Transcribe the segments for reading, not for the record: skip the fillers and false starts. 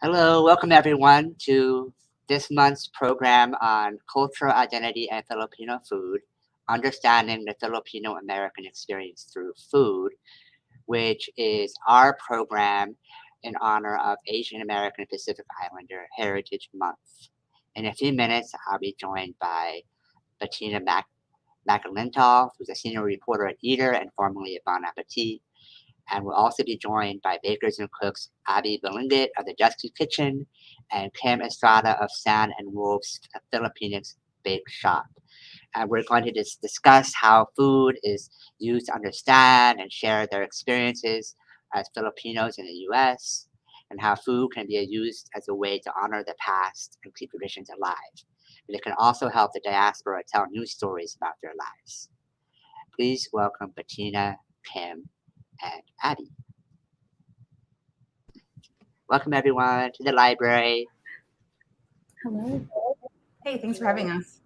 Hello, welcome everyone to this month's program on cultural identity and Filipino food, understanding the Filipino American experience through food, which is our program in honor of Asian American Pacific Islander Heritage Month. In a few minutes, I'll be joined by Bettina Makalintal, who's a senior reporter at Eater and formerly at Bon Appetit, and we'll also be joined by bakers and cooks Abby Balingit of the Dusky Kitchen and Kim Estrada of Sand and Wolf's Filipinx Bake Shop. And we're going to discuss how food is used to understand and share their experiences as Filipinos in the US, and how food can be used as a way to honor the past and keep traditions alive. But it can also help the diaspora tell new stories about their lives. Please welcome Bettina, Kim, and Abby. Welcome everyone to the library. Hello. Hey, thanks for having us.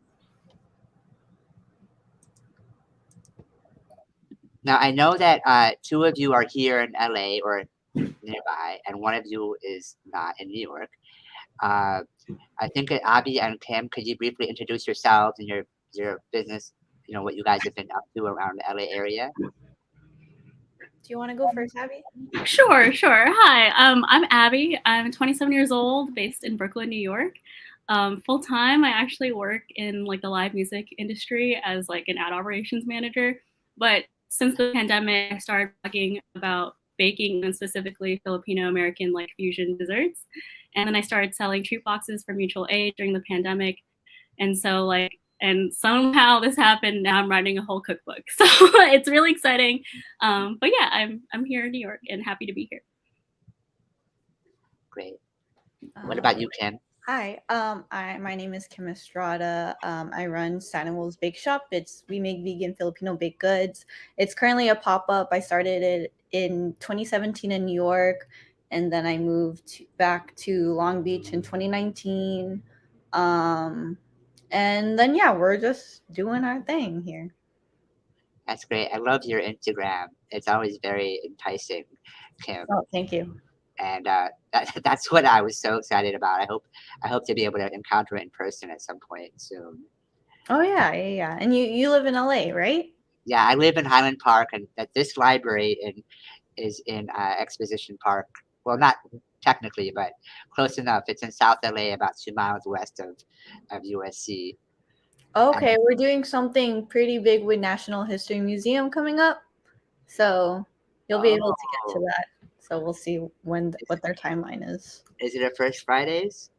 Now I know that two of you are here in LA or nearby, and one of you is not in New York. I think that Abby and Kim, could you briefly introduce yourselves and your business? You know what you guys have been up to around the LA area. Do you want to go first, Abby? Sure. Hi, I'm Abby. I'm 27 years old, based in Brooklyn, New York. Full time, I actually work in like the live music industry as like an ad operations manager. But since the pandemic, I started blogging about baking and specifically Filipino American like fusion desserts. And then I started selling treat boxes for mutual aid during the pandemic. And so and somehow this happened. Now I'm writing a whole cookbook, so it's really exciting. But yeah, I'm here in New York and happy to be here. Great. What about you, Kim? Hi. My name is Kim Estrada. I run Wolf's Bakeshop. We make vegan Filipino baked goods. It's currently a pop-up. I started it in 2017 in New York, and then I moved back to Long Beach in 2019. And then, yeah, we're just doing our thing here. That's great. I love your Instagram. It's always very enticing, Kim. Oh, thank you. And that's what I was so excited about. I hope to be able to encounter it in person at some point soon. Oh, yeah. And you live in LA, right? Yeah, I live in Highland Park, and this library is in Exposition Park. Well, not technically, but close enough. It's in South LA, about 2 miles west of USC. Okay, we're doing something pretty big with National History Museum coming up, so you'll be able to get to that. So we'll see what their timeline is. Is it at First Fridays?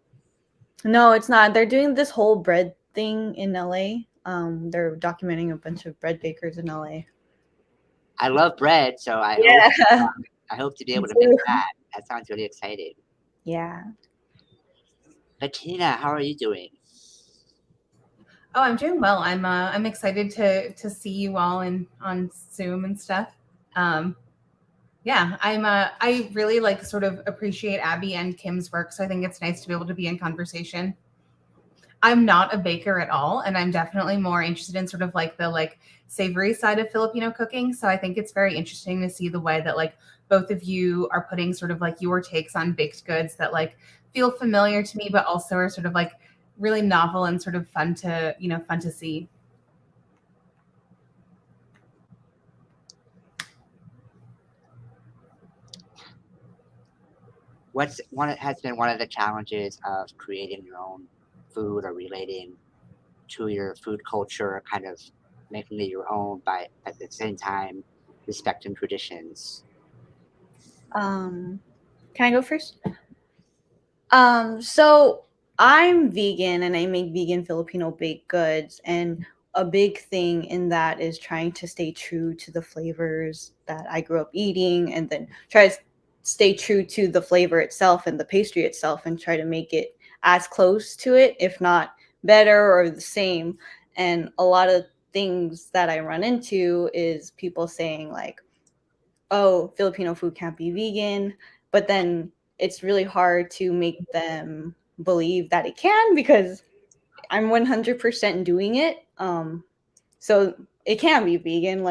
No, it's not. They're doing this whole bread thing in LA. They're documenting a bunch of bread bakers in LA. I love bread, so I hope to be able to make that. That sounds really exciting. Yeah. Bettina, how are you doing? Oh, I'm doing well. I'm excited to see you all on Zoom and stuff. Yeah, I really sort of appreciate Abby and Kim's work, so I think it's nice to be able to be in conversation. I'm not a baker at all, and I'm definitely more interested in sort of the savory side of Filipino cooking. So I think it's very interesting to see the way that both of you are putting sort of your takes on baked goods that feel familiar to me, but also are sort of really novel and sort of fun to see. Has been one of the challenges of creating your own food or relating to your food culture, kind of making it your own, but at the same time respecting traditions? Can I go first? So I'm vegan and I make vegan Filipino baked goods, and a big thing in that is trying to stay true to the flavors that I grew up eating, and then try to stay true to the flavor itself and the pastry itself, and try to make it as close to it, if not better or the same. And a lot of things that I run into is people saying oh, Filipino food can't be vegan, but then it's really hard to make them believe that it can, because I'm 100% doing it. So it can be vegan,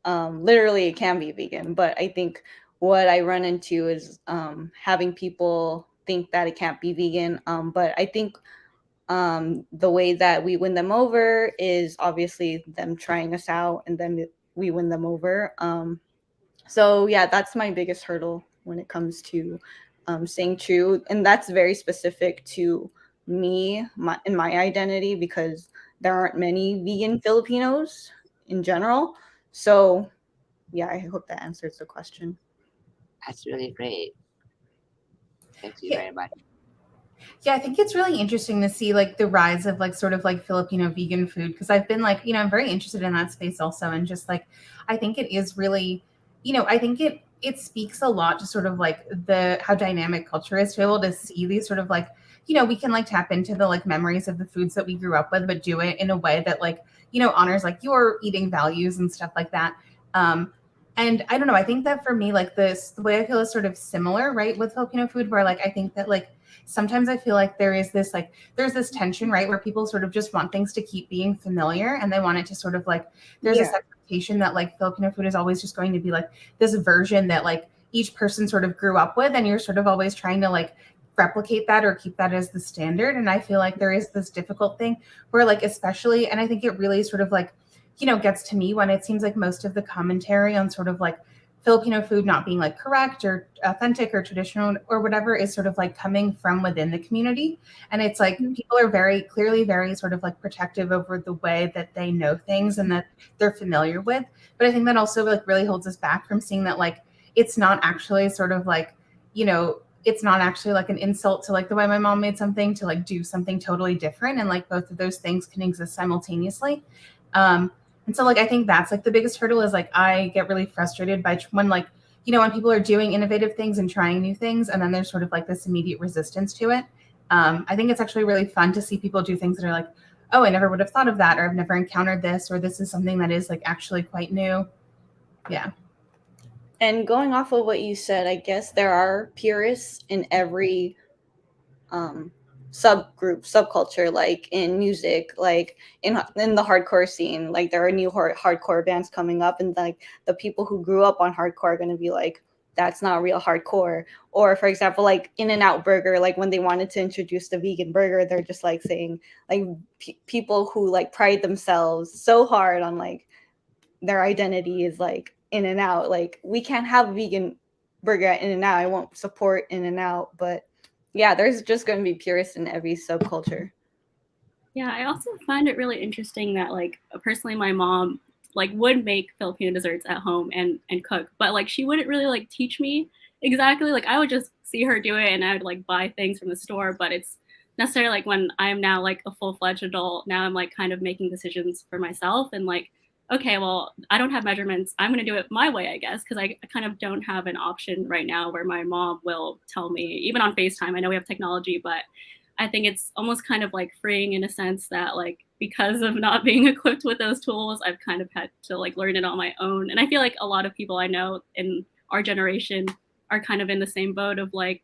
literally it can be vegan. But I think what I run into is having people think that it can't be vegan. But I think the way that we win them over is obviously them trying us out, and then we win them over. So yeah, that's my biggest hurdle when it comes to staying true, and that's very specific to me and my identity, because there aren't many vegan Filipinos in general. So yeah, I hope that answers the question. That's really great. Thank you Yeah. very much. Yeah, I think it's really interesting to see like the rise of like sort of like Filipino vegan food, because I've been like, I'm very interested in that space also, and just like I think it is really, I think it speaks a lot to sort of like the how dynamic culture is, to be able to see these sort of like, we can like tap into the like memories of the foods that we grew up with, but do it in a way that like, honors like your eating values and stuff like that. And I don't know, I think that for me, like the way I feel is sort of similar, right, with Filipino food, where like I think that like sometimes I feel like there's this tension, right, where people sort of just want things to keep being familiar, and they want it to sort of like, there's this expectation that like Filipino food is always just going to be like this version that like each person sort of grew up with, and you're sort of always trying to like replicate that or keep that as the standard. And I feel like there is this difficult thing where like, especially, and I think it really sort of like, gets to me when it seems like most of the commentary on sort of like Filipino food not being like correct or authentic or traditional or whatever is sort of like coming from within the community. And it's like people are very clearly very sort of like protective over the way that they know things and that they're familiar with. But I think that also like really holds us back from seeing that like it's not actually sort of like, it's not actually like an insult to like the way my mom made something to like do something totally different. And like both of those things can exist simultaneously. And so like I think that's like the biggest hurdle is like I get really frustrated by when like, when people are doing innovative things and trying new things, and then there's sort of like this immediate resistance to it. I think it's actually really fun to see people do things that are like, oh, I never would have thought of that, or I've never encountered this, or this is something that is like actually quite new. Yeah. And going off of what you said, I guess there are purists in every subculture, like in music, like in the hardcore scene. Like there are new hardcore bands coming up, and like the people who grew up on hardcore are going to be like, that's not real hardcore. Or for example, like In-N-Out Burger, like when they wanted to introduce the vegan burger, they're just like saying like people who like pride themselves so hard on like their identity is like In-N-Out, like we can't have a vegan burger at In-N-Out. I won't support In-N-Out. But yeah, there's just going to be purists in every subculture. Yeah, I also find it really interesting that like personally my mom like would make Filipino desserts at home and cook, but like she wouldn't really like teach me exactly. Like I would just see her do it and I would like buy things from the store, but it's necessarily like when I'm now like a full-fledged adult, now I'm like kind of making decisions for myself and like, okay, well, I don't have measurements. I'm going to do it my way, I guess, because I kind of don't have an option right now where my mom will tell me, even on FaceTime. I know we have technology, but I think it's almost kind of like freeing in a sense that like because of not being equipped with those tools, I've kind of had to like learn it on my own. And I feel like a lot of people I know in our generation are kind of in the same boat of like,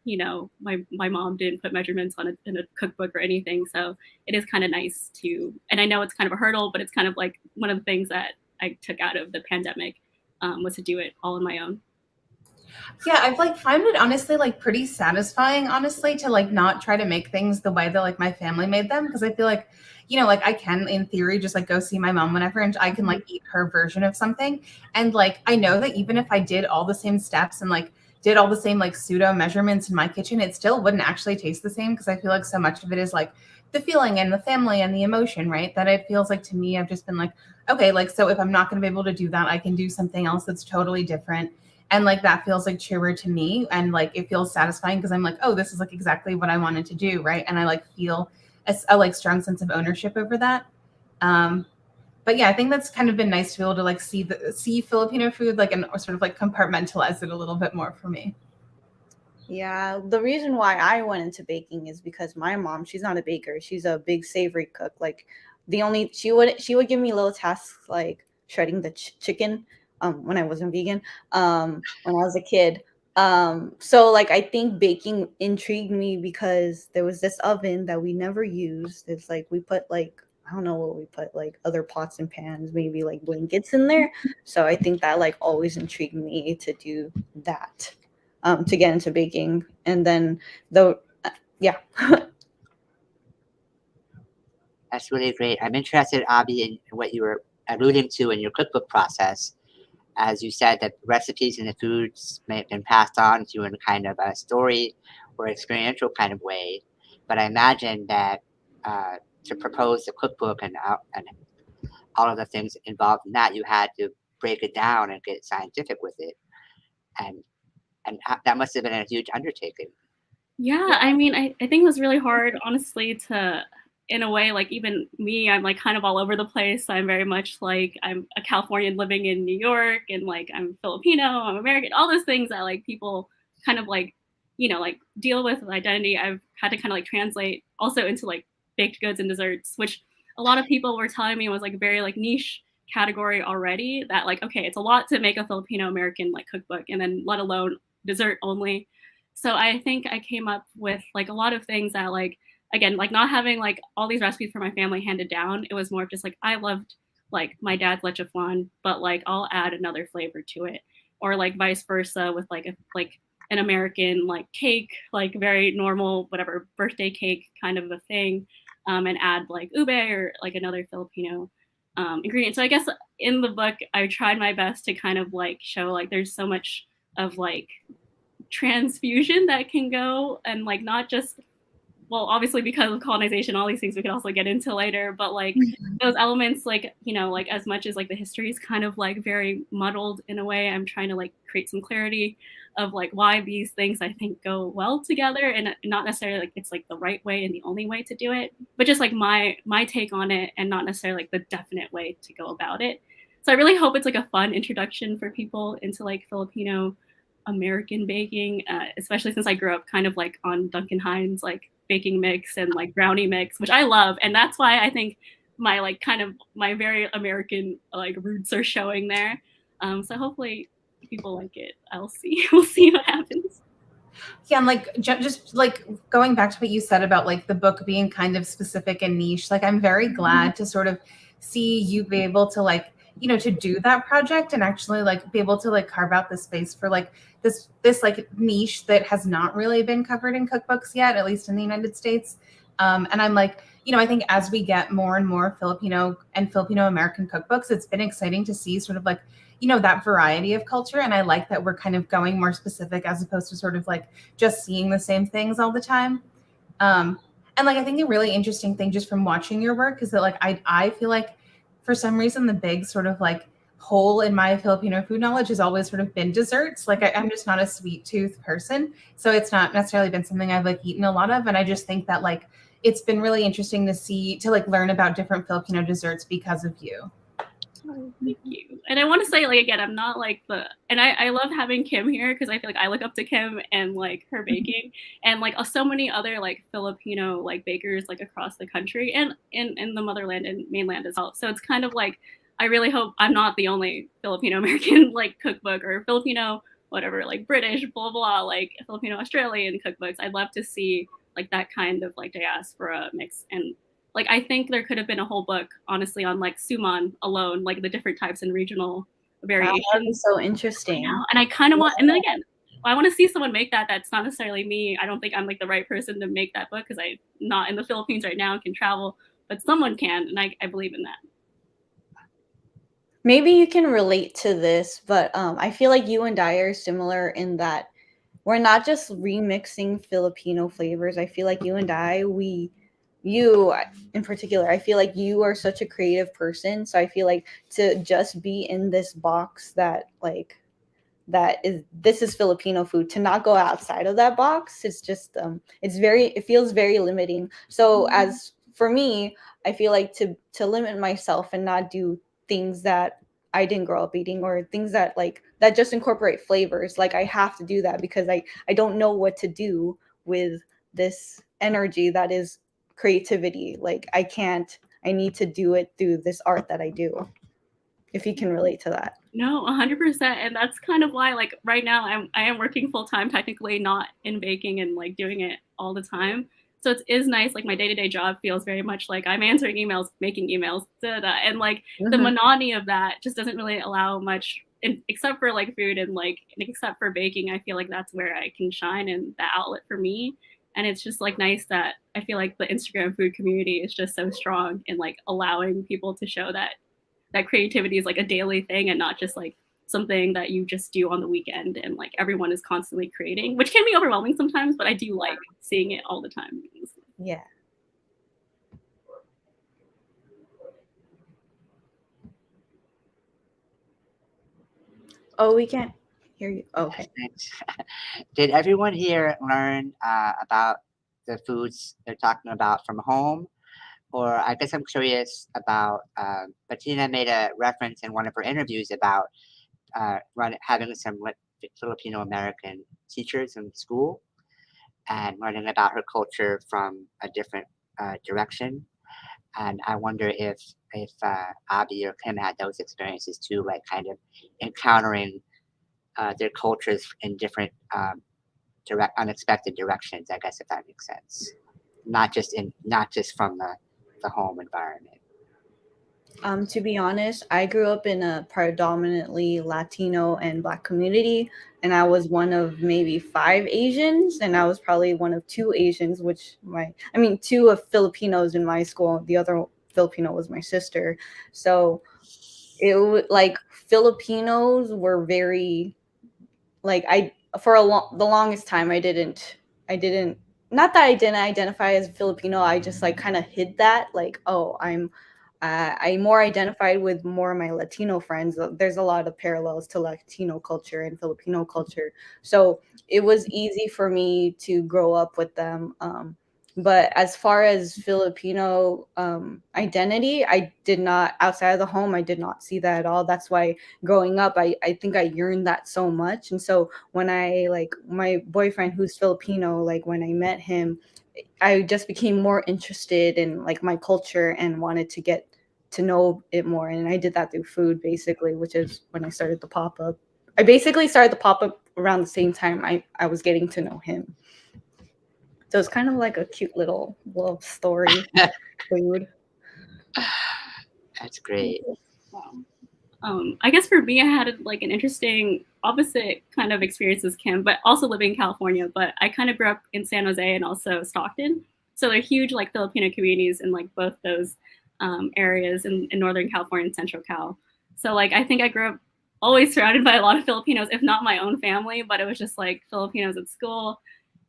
my mom didn't put measurements in a cookbook or anything. So it is kind of nice to, and I know it's kind of a hurdle, but it's kind of like one of the things that I took out of the pandemic was to do it all on my own. Yeah, I've like found it honestly like pretty satisfying, honestly, to like not try to make things the way that like my family made them, because I feel like, like I can in theory just like go see my mom whenever and I can like eat her version of something. And like I know that even if I did all the same steps and like did all the same like pseudo measurements in my kitchen, it still wouldn't actually taste the same, because I feel like so much of it is like the feeling and the family and the emotion, right? That it feels like to me, I've just been like, okay, like so if I'm not going to be able to do that, I can do something else that's totally different. And like that feels like truer to me, and like it feels satisfying because I'm like, oh, this is like exactly what I wanted to do, right? And I like feel a like strong sense of ownership over that. But yeah, I think that's kind of been nice to be able to like see Filipino food like and or sort of like compartmentalize it a little bit more for me. Yeah, the reason why I went into baking is because my mom, she's not a baker, she's a big savory cook. Like she would give me little tasks like shredding the chicken when I wasn't vegan, when I was a kid. So like I think baking intrigued me because there was this oven that we never used. It's like we put like I don't know what we put, like other pots and pans, maybe like blankets in there. So I think that like always intrigued me to do that, to get into baking. And then yeah. That's really great. I'm interested, Abby, in what you were alluding to in your cookbook process. As you said, that recipes and the foods may have been passed on to you in kind of a story or experiential kind of way. But I imagine that to propose the cookbook and all of the things involved in that, you had to break it down and get scientific with it, and that must have been a huge undertaking. Yeah, I mean, I think it was really hard, honestly, to, in a way, like even me, I'm like kind of all over the place. I'm very much like I'm a Californian living in New York, and like I'm Filipino, I'm American, all those things that like people kind of like, like deal with identity. I've had to kind of like translate also into like baked goods and desserts, which a lot of people were telling me was like a very like niche category already, that like, okay, it's a lot to make a Filipino American like cookbook, and then let alone dessert only. So I think I came up with like a lot of things that like, again, like not having like all these recipes for my family handed down. It was more of just like, I loved like my dad's leche flan, but like I'll add another flavor to it, or like vice versa with like an American like cake, like very normal, whatever birthday cake kind of a thing, and add like ube or like another Filipino ingredient. So I guess in the book, I tried my best to kind of like show like there's so much of like transfusion that can go, and like not just, well, obviously because of colonization, all these things we could also get into later, but like those elements, like, like as much as like the history is kind of like very muddled in a way, I'm trying to like create some clarity of like why these things I think go well together, and not necessarily like it's like the right way and the only way to do it, but just like my take on it, and not necessarily like the definite way to go about it. So I really hope it's like a fun introduction for people into like Filipino American baking, especially since I grew up kind of like on Duncan Hines like baking mix and like brownie mix, which I love, and that's why I think my like kind of my very American like roots are showing there. So hopefully people like it. We'll see what happens. Yeah, and like just like going back to what you said about like the book being kind of specific and niche, like I'm very glad to sort of see you be able to like, to do that project and actually like be able to like carve out the space for like this like niche that has not really been covered in cookbooks yet, at least in the United States. And I'm like, I think as we get more and more Filipino and Filipino American cookbooks, it's been exciting to see sort of like, that variety of culture. And I like that we're kind of going more specific as opposed to sort of like just seeing the same things all the time. And like, I think a really interesting thing just from watching your work is that like, I feel like for some reason, the big sort of like hole in my Filipino food knowledge has always sort of been desserts. Like I'm just not a sweet tooth person. So it's not necessarily been something I've like eaten a lot of. And I just think that like, it's been really interesting to like learn about different Filipino desserts because of you. Oh, thank you. And I want to say, like, again, I'm not like and I love having Kim here because I feel like I look up to Kim and like her baking and like so many other like Filipino like bakers like across the country and in the motherland and mainland as well. So it's kind of like, I really hope I'm not the only Filipino American like cookbook or Filipino, whatever, like British, blah, blah, like Filipino Australian cookbooks. I'd love to see like that kind of like diaspora mix. And like, I think there could have been a whole book, honestly, on like suman alone, like the different types and regional variations. Wow, that'd be so interesting. And I kind of want, and then again, I want to see someone make that. That's not necessarily me. I don't think I'm like the right person to make that book because I'm not in the Philippines right now and can travel, but someone can. And I believe in that. Maybe you can relate to this, but I feel like you and I are similar in that we're not just remixing Filipino flavors. I feel like you and I, you in particular, I feel like you are such a creative person. So I feel like to just be in this box that like, this is Filipino food, to not go outside of that box, it's just, it feels very limiting. So as for me, I feel like to limit myself and not do things that I didn't grow up eating or things that like that just incorporate flavors. Like I have to do that because I don't know what to do with this energy that is creativity. Like I need to do it through this art that I do. If you can relate to that. No, 100%. And that's kind of why like right now I am working full time, technically not in baking and like doing it all the time. So it is nice. Like my day-to-day job feels very much like I'm answering emails, making emails, and like the monotony of that just doesn't really allow much, except for like food and like except for baking. I feel like that's where I can shine and the outlet for me. And it's just like nice that I feel like the Instagram food community is just so strong in like allowing people to show that creativity is like a daily thing and not just like something that you just do on the weekend, and like everyone is constantly creating, which can be overwhelming sometimes, but I do like seeing it all the time. Yeah. Oh, we can't hear you. Oh, okay. Did everyone here learn about the foods they're talking about from home? Or I guess I'm curious about, Bettina made a reference in one of her interviews about having some Filipino American teachers in school and learning about her culture from a different direction. And I wonder if Abby or Kim had those experiences too, like kind of encountering their cultures in different unexpected directions. I guess if that makes sense, not just from the home environment. To be honest, I grew up in a predominantly Latino and Black community, and I was one of maybe 5 Asians, and I was probably one of 2 Asians, two of Filipinos in my school. The other Filipino was my sister. So it was like Filipinos were very like the longest time I didn't not that I didn't identify as Filipino. I just like kind of hid that, like, oh, I more identified with more of my Latino friends. There's a lot of parallels to Latino culture and Filipino culture. So it was easy for me to grow up with them. But as far as Filipino identity, I did not, outside of the home, I did not see that at all. That's why growing up, I think I yearned that so much. And so when I, like, my boyfriend who's Filipino, like when I met him, I just became more interested in like my culture and wanted to get to know it more. And I did that through food, basically, which is when I started the pop-up. I basically started the pop-up around the same time I was getting to know him. So it's kind of like a cute little love story. Food. That's great. Wow. I guess for me, I had like an interesting opposite kind of experience as Kim, but also living in California. But I kind of grew up in San Jose and also Stockton. So they're huge like Filipino communities in like both those areas in Northern California and Central Cal. So like I think I grew up always surrounded by a lot of Filipinos, if not my own family, but it was just like Filipinos at school.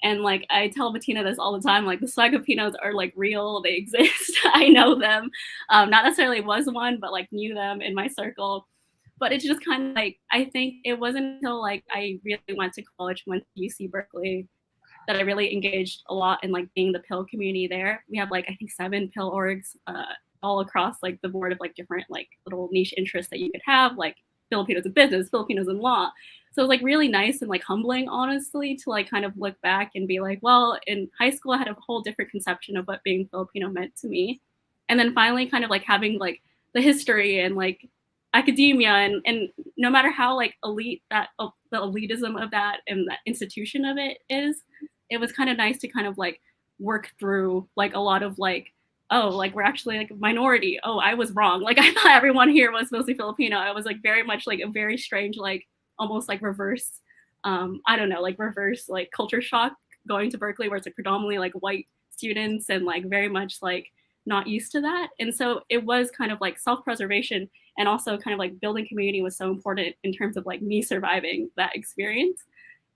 And like I tell Bettina this all the time, like the Swagapinos are like real, they exist. I know them. Not necessarily was one, but like knew them in my circle. But it's just kind of like, I think it wasn't until like I really went to college, went to UC Berkeley, that I really engaged a lot in like being the pill community there. We have like, I think 7 pill orgs all across like the board of like different like little niche interests that you could have, like Filipinos in business, Filipinos in law. So it was like really nice and like humbling, honestly, to like kind of look back and be like, well, in high school, I had a whole different conception of what being Filipino meant to me. And then finally kind of like having like the history and like academia and no matter how like elite that the elitism of that and that institution of it is, it was kind of nice to kind of like work through like a lot of like, oh, like we're actually like a minority. Oh, I was wrong. Like I thought everyone here was mostly Filipino. I was like very much like a very strange, like almost like reverse, I don't know, like reverse like culture shock going to Berkeley where it's like predominantly like white students and like very much like not used to that. And so it was kind of like self-preservation and also kind of like building community was so important in terms of like me surviving that experience.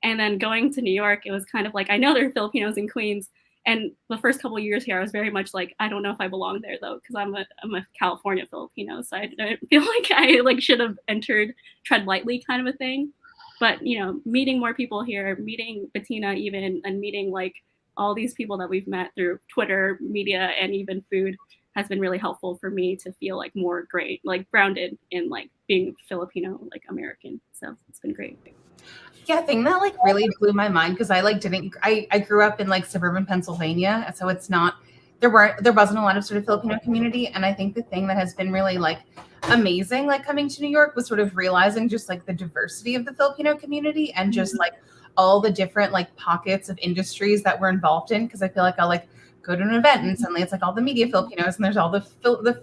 And then going to New York, it was kind of like, I know there are Filipinos in Queens. And the first couple of years here, I was very much like, I don't know if I belong there though, because I'm a California Filipino, so I feel like I like should have entered tread lightly kind of a thing. But you know, meeting more people here, meeting Bettina even, and meeting like all these people that we've met through Twitter, media, and even food has been really helpful for me to feel like more great, like grounded in like being Filipino, like American. So it's been great. Yeah, thing that like really blew my mind because I like I grew up in like suburban Pennsylvania, and so it's not there wasn't a lot of sort of Filipino community, and I think the thing that has been really like amazing like coming to New York was sort of realizing just like the diversity of the Filipino community and just like all the different like pockets of industries that we're involved in, because I feel like I'll like go to an event and suddenly it's like all the media Filipinos and there's all the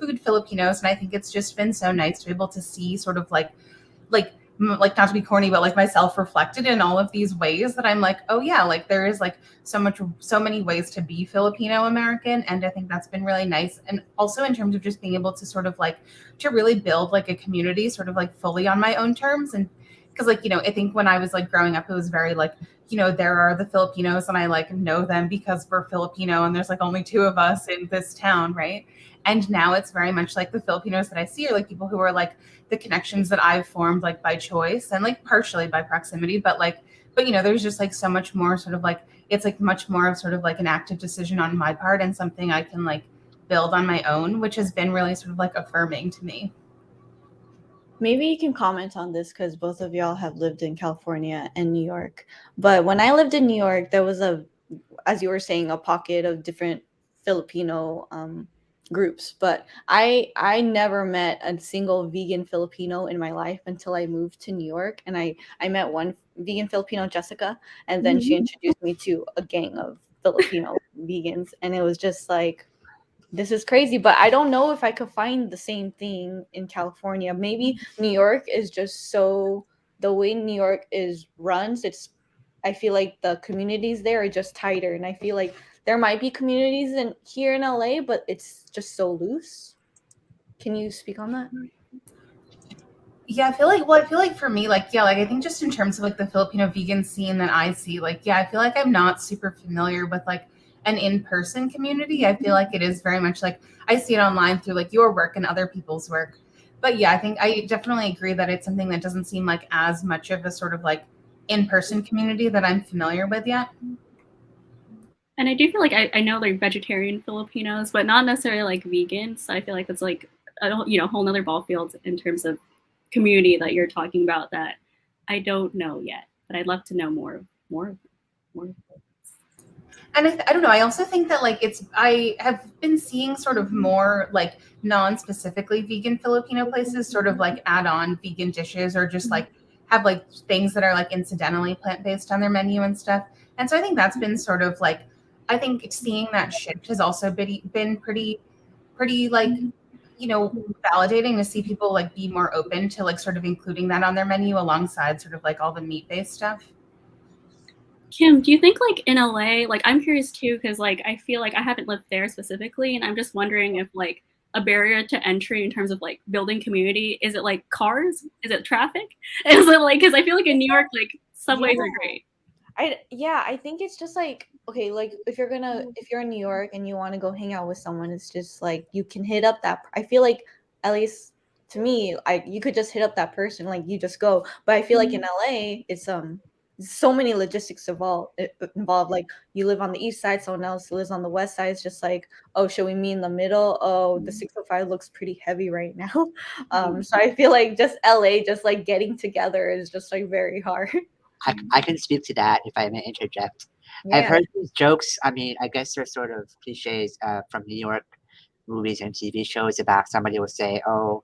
food Filipinos. And I think it's just been so nice to be able to see sort of like not to be corny, but like myself reflected in all of these ways that I'm like, oh yeah, like there is like so many ways to be Filipino American. And I think that's been really nice. And also in terms of just being able to sort of like to really build like a community sort of like fully on my own terms. And because like, I think when I was like growing up, it was very like, there are the Filipinos and I like know them because we're Filipino and there's like only two of us in this town, right? And now it's very much like the Filipinos that I see are like people who are like the connections that I've formed like by choice and like partially by proximity, but there's just like so much more sort of like, it's like much more of sort of like an active decision on my part and something I can like build on my own, which has been really sort of like affirming to me. Maybe you can comment on this because both of y'all have lived in California and New York. But when I lived in New York, there was as you were saying, a pocket of different Filipino groups. But I never met a single vegan Filipino in my life until I moved to New York. And I met one vegan Filipino, Jessica, and then she introduced me to a gang of Filipino vegans. And it was just like, this is crazy, but I don't know if I could find the same thing in California. Maybe New York is just so, the way New York runs, I feel like the communities there are just tighter. And I feel like there might be communities here in LA, but it's just so loose. Can you speak on that? Yeah, I feel like for me, like, yeah, like I think just in terms of like the Filipino vegan scene that I see, like, yeah, I feel like I'm not super familiar with like an in-person community. I feel like it is very much like I see it online through like your work and other people's work. But yeah, I think I definitely agree that it's something that doesn't seem like as much of a sort of like in-person community that I'm familiar with yet. And I do feel like I know like vegetarian Filipinos, but not necessarily like vegans. So I feel like it's like a whole nother ball field in terms of community that you're talking about that I don't know yet, but I'd love to know more. And I don't know. I also think that like I have been seeing sort of more like non-specifically vegan Filipino places sort of like add on vegan dishes or just like have like things that are like incidentally plant-based on their menu and stuff. And so I think that's been sort of like, I think seeing that shift has also been pretty like, validating to see people like be more open to like sort of including that on their menu alongside sort of like all the meat-based stuff. Kim, do you think like in LA, like I'm curious too, because like I feel like I haven't lived there specifically, and I'm just wondering if like a barrier to entry in terms of like building community, is it like cars? Is it traffic? Is it like, because I feel like in New York, like subways are great. I think it's just like, okay, like if you're in New York and you want to go hang out with someone, it's just like you can hit up that. I feel like, at least to me, you could just hit up that person, like you just go. But I feel like in LA, it's so many logistics involved. Like you live on the east side, someone else lives on the west side. It's just like, oh, should we meet in the middle? Oh, the 605 looks pretty heavy right now. So I feel like just LA, just like getting together is just like very hard. I can speak to that if I may interject. Yeah. I've heard these jokes. I mean, I guess they're sort of cliches from New York movies and TV shows about somebody will say, oh,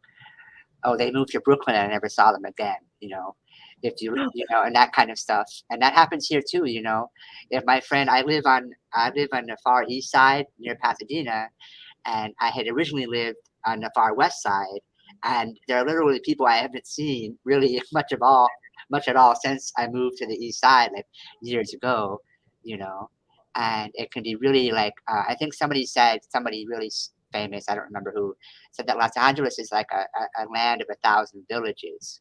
they moved to Brooklyn and I never saw them again, if and that kind of stuff. And that happens here too, if my friend, I live on the far east side near Pasadena, and I had originally lived on the far west side, and there are literally people I haven't seen really much at all since I moved to the east side like years ago, and it can be really like, I think somebody really famous, I don't remember who, said that Los Angeles is like a land of 1,000 villages,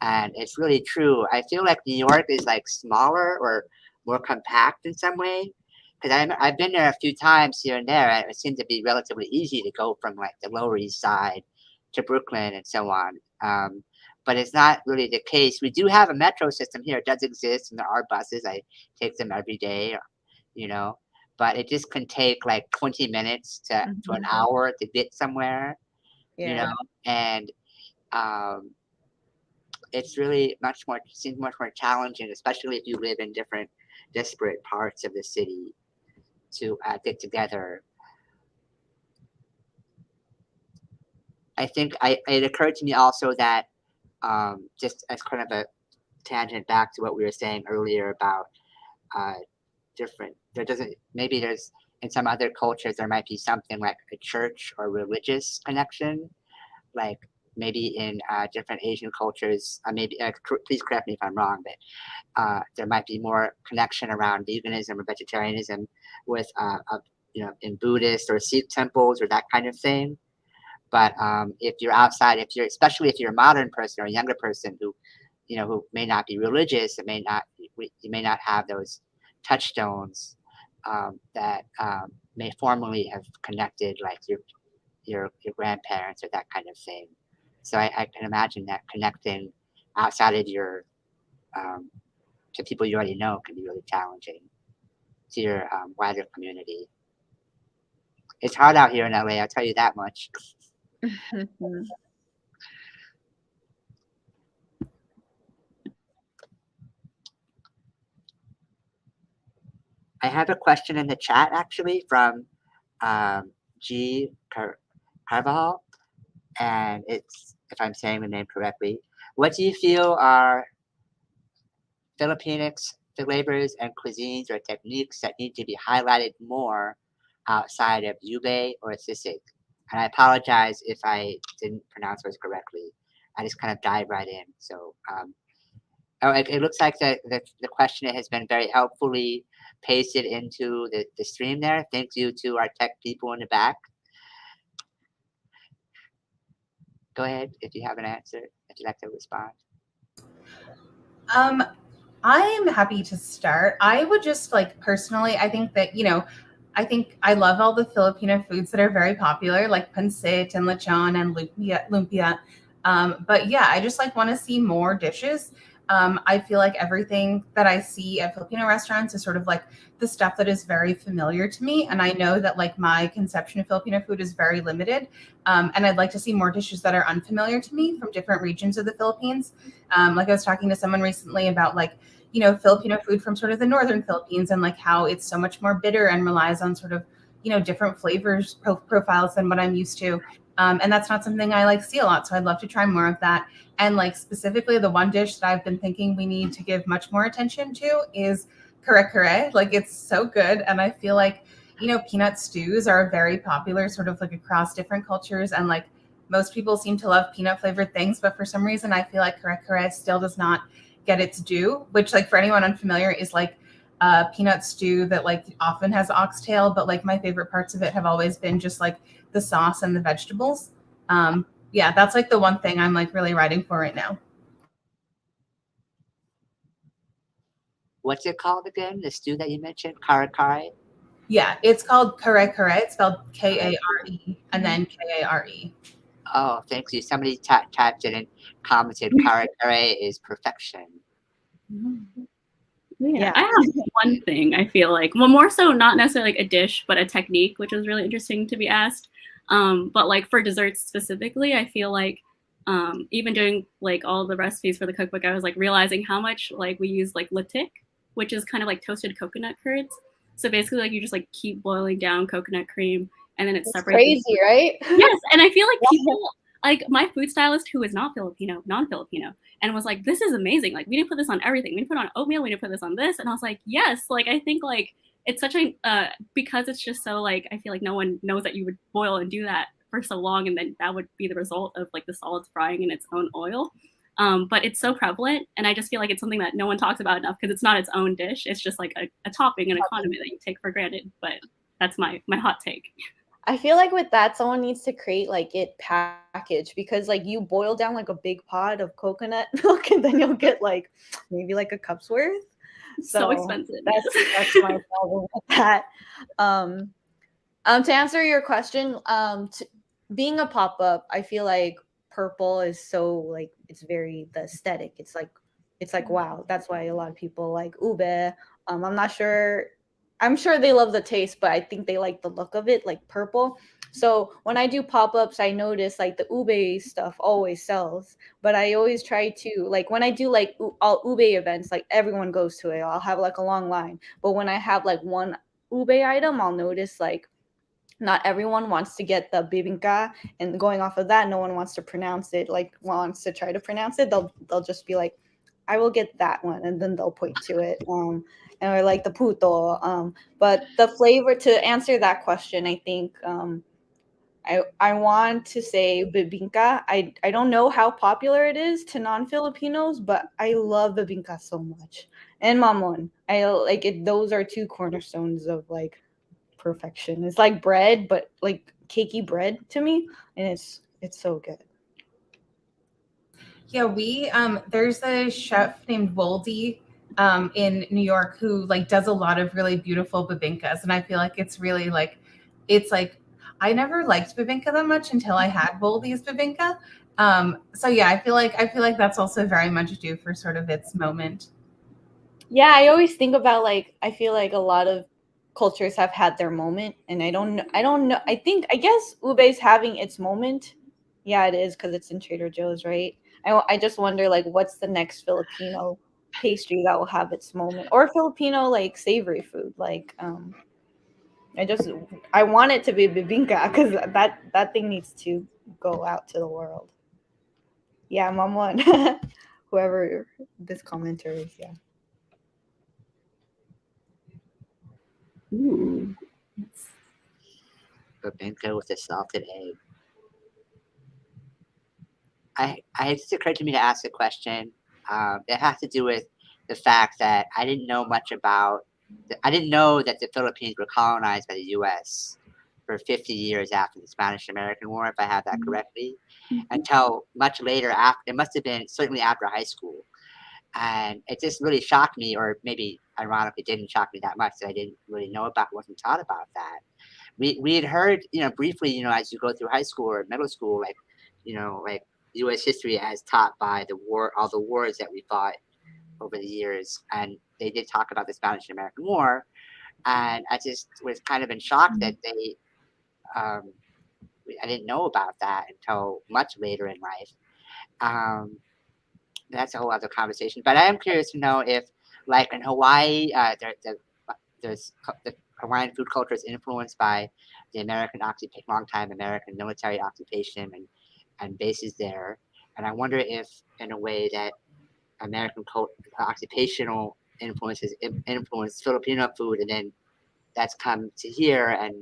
and it's really true. I feel like New York is like smaller or more compact in some way, because I've been there a few times here and there, and it seems to be relatively easy to go from like the Lower East Side to Brooklyn and so on. But it's not really the case. We do have a metro system here. It does exist, and there are buses. I take them every day, but it just can take like 20 minutes to an hour to get somewhere, and it's really seems much more challenging, especially if you live in different disparate parts of the city, to get together. I think it occurred to me also that just as kind of a tangent back to what we were saying earlier about in some other cultures, there might be something like a church or religious connection, like maybe in different Asian cultures, please correct me if I'm wrong, but there might be more connection around veganism or vegetarianism with, in Buddhist or Sikh temples or that kind of thing. But if you're outside, especially if you're a modern person or a younger person who may not be religious, you may not have those touchstones that may formally have connected, like your grandparents or that kind of thing. So I can imagine that connecting outside of your to people you already know can be really challenging to your wider community. It's hard out here in LA, I'll tell you that much. I have a question in the chat actually from G. Carvajal, and it's, if I'm saying the name correctly, what do you feel are Filipinx flavors and cuisines or techniques that need to be highlighted more outside of ube or sisig? And I apologize if I didn't pronounce those correctly. I just kind of dived right in. So it looks like the question has been very helpfully pasted into the stream there. Thank you to our tech people in the back. Go ahead if you have an answer, if you'd like to respond. I'm happy to start. I would just personally, I think that, I love all the Filipino foods that are very popular, like pancit and lechon and lumpia. But yeah, I just want to see more dishes. I feel like everything that I see at Filipino restaurants is sort of the stuff that is very familiar to me. And I know that my conception of Filipino food is very limited. And I'd like to see more dishes that are unfamiliar to me from different regions of the Philippines. I was talking to someone recently about Filipino food from sort of the northern Philippines and how it's so much more bitter and relies on sort of, different flavors profiles than what I'm used to. And that's not something I see a lot. So I'd love to try more of that. And specifically the one dish that I've been thinking we need to give much more attention to is kare-kare. It's so good. And I feel peanut stews are very popular sort of across different cultures. And most people seem to love peanut flavored things. But for some reason, I feel kare-kare still does not get its due, which for anyone unfamiliar is peanut stew that often has oxtail. But my favorite parts of it have always been just the sauce and the vegetables. Yeah, that's the one thing I'm really writing for right now. What's it called again? The stew that you mentioned, kare-kare? Yeah, it's called kare-kare. It's spelled K-A-R-E and then K-A-R-E. Oh, thank you. Somebody typed in and commented kare-kare is perfection. Yeah, I have one thing I feel well, more so not necessarily a dish, but a technique, which was really interesting to be asked. But for desserts specifically, I feel even doing all the recipes for the cookbook, I was realizing how much we use latik, which is kind of toasted coconut curds. So basically you just keep boiling down coconut cream and then it's separated. Crazy, right? Yes, and I feel people my food stylist who is not Filipino, non-Filipino, and was this is amazing. We need to put this on everything. We need to put it on oatmeal. We need to put this on this. And I was yes. I think it's such a because it's just so I feel no one knows that you would boil and do that for so long, and then that would be the result of the solids frying in its own oil. But it's so prevalent, and I just feel it's something that no one talks about enough because it's not its own dish. It's just a topping and a condiment that you take for granted. But that's my hot take. I feel with that, someone needs to create it packaged because you boil down a big pot of coconut milk and then you'll get maybe a cup's worth. So expensive. That's my problem with that. To answer your question, being a pop-up, I feel purple is so it's very the aesthetic. It's wow. That's why a lot of people like ube. I'm sure they love the taste, but I think they like the look of it, purple. So when I do pop-ups, I notice the ube stuff always sells, but I always try to when I do all ube events, everyone goes to it. I'll have a long line. But when I have one ube item, I'll notice not everyone wants to get the bibingka, and going off of that, no one wants to pronounce it, wants to try to pronounce it. They'll just be I will get that one, and then they'll point to it. Or like the puto. But the flavor, to answer that question, I think I want to say bibingka. I don't know how popular it is to non-Filipinos, but I love bibingka so much. And mamon. I like it. Those are two cornerstones of like perfection. It's like bread, but like cakey bread to me, and it's so good. Yeah, we there's a chef named Woldy in New York who like does a lot of really beautiful bibinkas, and I feel like it's really like I never liked bibinka that much until I had Woldy's bibinka. So yeah, I feel like that's also very much due for sort of its moment. Yeah, I always think about like I feel like a lot of cultures have had their moment, and I don't know. I guess ube is having its moment. Yeah, it is because it's in Trader Joe's, right? I just wonder like what's the next Filipino pastry that will have its moment, or Filipino like savory food. Like I want it to be bibingka because that thing needs to go out to the world. Yeah, mom one. Whoever this commenter is, yeah. Ooh. Bibingka with a salted egg. It just occurred to me to ask a question. It has to do with the fact that I didn't know much about. I didn't know that the Philippines were colonized by the U.S. for 50 years after the Spanish-American War, if I have that correctly, until much later. After it must have been certainly after high school, and it just really shocked me, or maybe ironically didn't shock me that much that I didn't really know about, wasn't taught about that. We had heard, briefly, as you go through high school or middle school, like U.S. history as taught by the war, all the wars that we fought over the years, and they did talk about the Spanish-American War, and I just was kind of in shock that I didn't know about that until much later in life. That's a whole other conversation, but I am curious to know if, like in Hawaii, the Hawaiian food culture is influenced by the long-time American military occupation and bases there. And I wonder if, in a way, that American occupational influences influenced Filipino food, and then that's come to here, and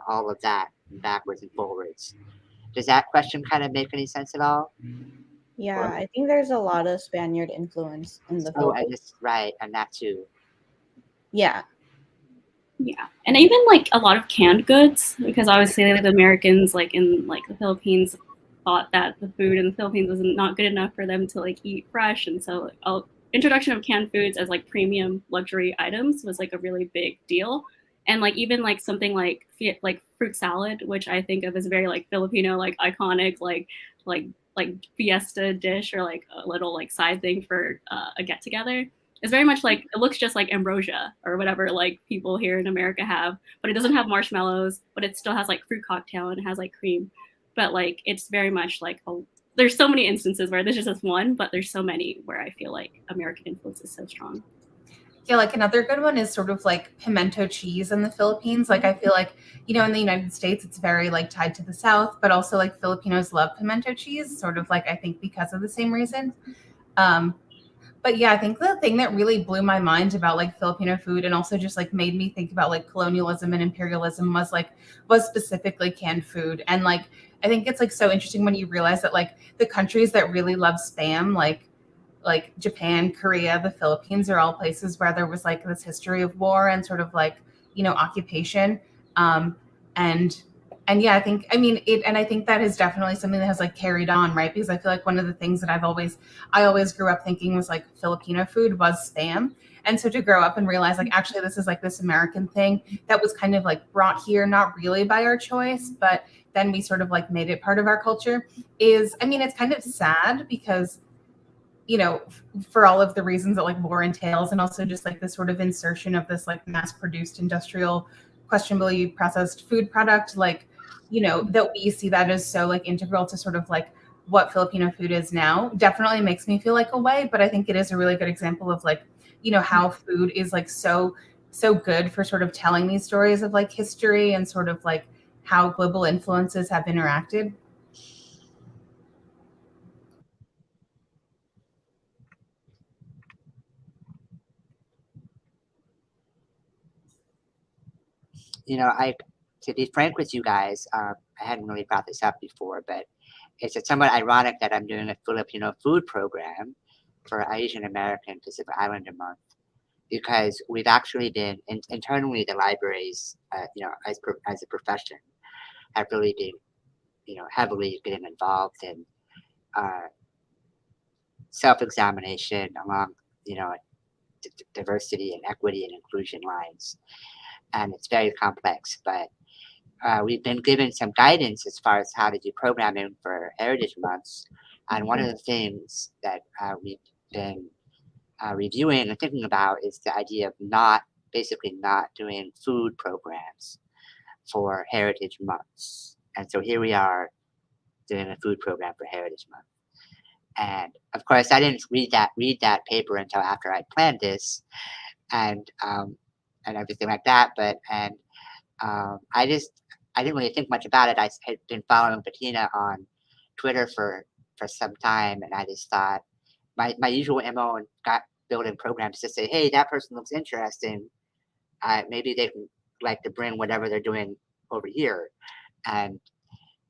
all of that backwards and forwards. Does that question kind of make any sense at all? Yeah, I think there's a lot of Spaniard influence in the Oh, Philippines. right, and that too. Yeah. Yeah, and even like a lot of canned goods, because obviously like, the Americans like in like the Philippines thought that the food in the Philippines was not good enough for them to like eat fresh, and so introduction of canned foods as like premium luxury items was like a really big deal. And like even like something like fruit salad, which I think of as very like Filipino, like iconic, like fiesta dish, or like a little like side thing for a get together. It's very much like, it looks just like ambrosia or whatever like people here in America have, but it doesn't have marshmallows, but it still has like fruit cocktail and it has like cream. But like it's very much like there's so many instances where there's just this one, but there's so many where I feel like American influence is so strong. Yeah, like another good one is sort of like pimento cheese in the Philippines. Like I feel like, in the United States, it's very like tied to the South, but also like Filipinos love pimento cheese, sort of like I think because of the same reason. But yeah, I think the thing that really blew my mind about like Filipino food, and also just like made me think about like colonialism and imperialism, was specifically canned food. And like I think it's like so interesting when you realize that like the countries that really love Spam, like Japan, Korea, the Philippines, are all places where there was like this history of war and sort of like, occupation. And yeah, I think that is definitely something that has like carried on, right? Because I feel like one of the things that I always grew up thinking was like Filipino food was Spam. And so to grow up and realize like, actually, this is like this American thing that was kind of like brought here, not really by our choice, but then we sort of like made it part of our culture it's kind of sad because, for all of the reasons that like war entails, and also just like this sort of insertion of this like mass produced industrial, questionably processed food product, like, that we see that as so like integral to sort of like what Filipino food is now, definitely makes me feel like a way. But I think it is a really good example of like, how food is like so good for sort of telling these stories of like history and sort of like how global influences have interacted. to be frank with you guys, I hadn't really brought this up before, but it's somewhat ironic that I'm doing a Filipino food program for Asian American Pacific Islander Month, because we've actually been internally, the libraries, as a profession, have really been, heavily getting involved in self-examination along, diversity and equity and inclusion lines, and it's very complex. But we've been given some guidance as far as how to do programming for Heritage Months, and one of the things that we've been reviewing and thinking about is the idea of not doing food programs for Heritage Months. And so here we are doing a food program for Heritage Month. And of course, I didn't read that paper until after I planned this, and everything like that. But I didn't really think much about it. I had been following Bettina on Twitter for some time, and I just thought my usual MO in building programs to say, hey, that person looks interesting. Maybe they can like to bring whatever they're doing over here. And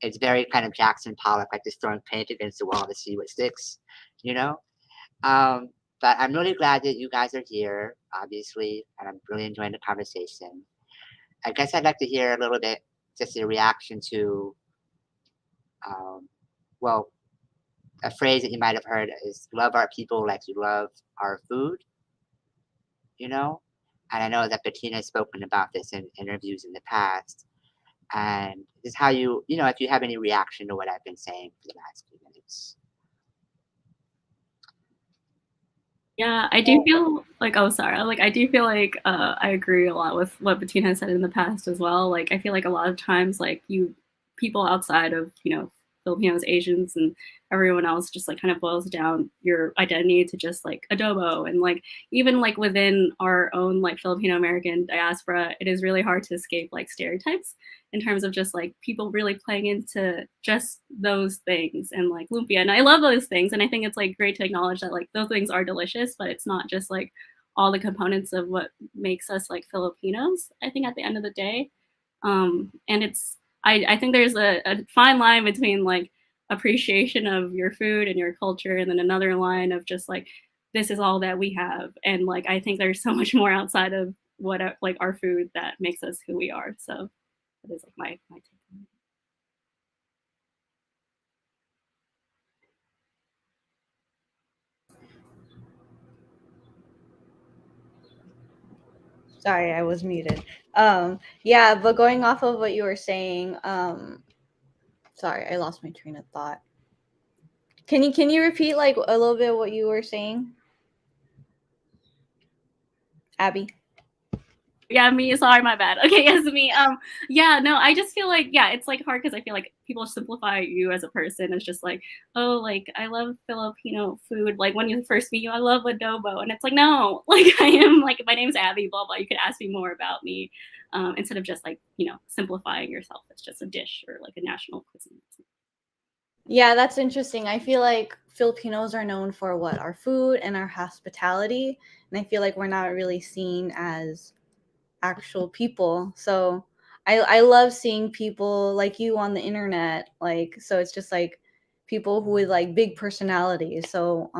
it's very kind of Jackson Pollock, like just throwing paint against the wall to see what sticks, But I'm really glad that you guys are here, obviously, and I'm really enjoying the conversation. I guess I'd like to hear a little bit, just a reaction to, a phrase that you might have heard is love our people like you love our food, And I know that Bettina has spoken about this in interviews in the past. And this is how if you have any reaction to what I've been saying for the last few minutes. Yeah, I do feel like, I do feel like I agree a lot with what Bettina has said in the past as well. Like, I feel like a lot of times, like, people outside of, Filipinos, Asians, and everyone else just like kind of boils down your identity to just like adobo. And like, even like within our own like Filipino American diaspora, it is really hard to escape like stereotypes in terms of just like people really playing into just those things and like lumpia. And I love those things. And I think it's like great to acknowledge that like those things are delicious, but it's not just like all the components of what makes us like Filipinos, I think at the end of the day. And I think there's a fine line between like appreciation of your food and your culture, and then another line of just like, this is all that we have. And like, I think there's so much more outside of what like our food that makes us who we are. So that is like my take on it. Sorry, I was muted. Yeah, but going off of what you were saying, sorry, I lost my train of thought. Can you repeat like a little bit of what you were saying, Abby? Yeah, me. Sorry, my bad. Okay, yes, me. Yeah, no, I just feel like, yeah, it's like hard because I feel like people simplify you as a person as just like, oh, like I love Filipino food. Like when you first meet you, I love adobo, and it's like, no, like I am like my name's Abby, blah blah. You could ask me more about me, instead of just like simplifying yourself. It's just a dish or like a national cuisine. Yeah, that's interesting. I feel like Filipinos are known for what? Our food and our hospitality, and I feel like we're not really seen as actual people. So I love seeing people like you on the internet, like, so it's just like people who with like big personalities. So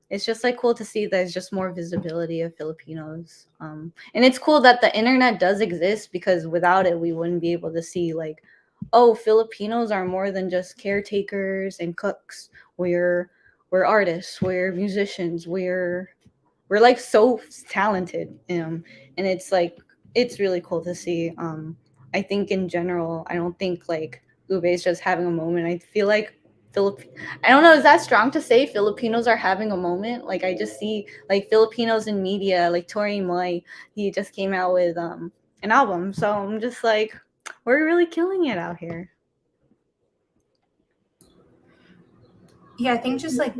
it's just like cool to see there's just more visibility of Filipinos, and it's cool that the internet does exist, because without it we wouldn't be able to see like, oh, Filipinos are more than just caretakers and cooks. We're artists, we're musicians, we're like so talented, and it's like, it's really cool to see. I think in general, I don't think like Ube is just having a moment. I feel like I don't know, is that strong to say Filipinos are having a moment? Like I just see like Filipinos in media, like Tori Moy, he just came out with an album, so I'm just like, we're really killing it out here. Yeah, I think just like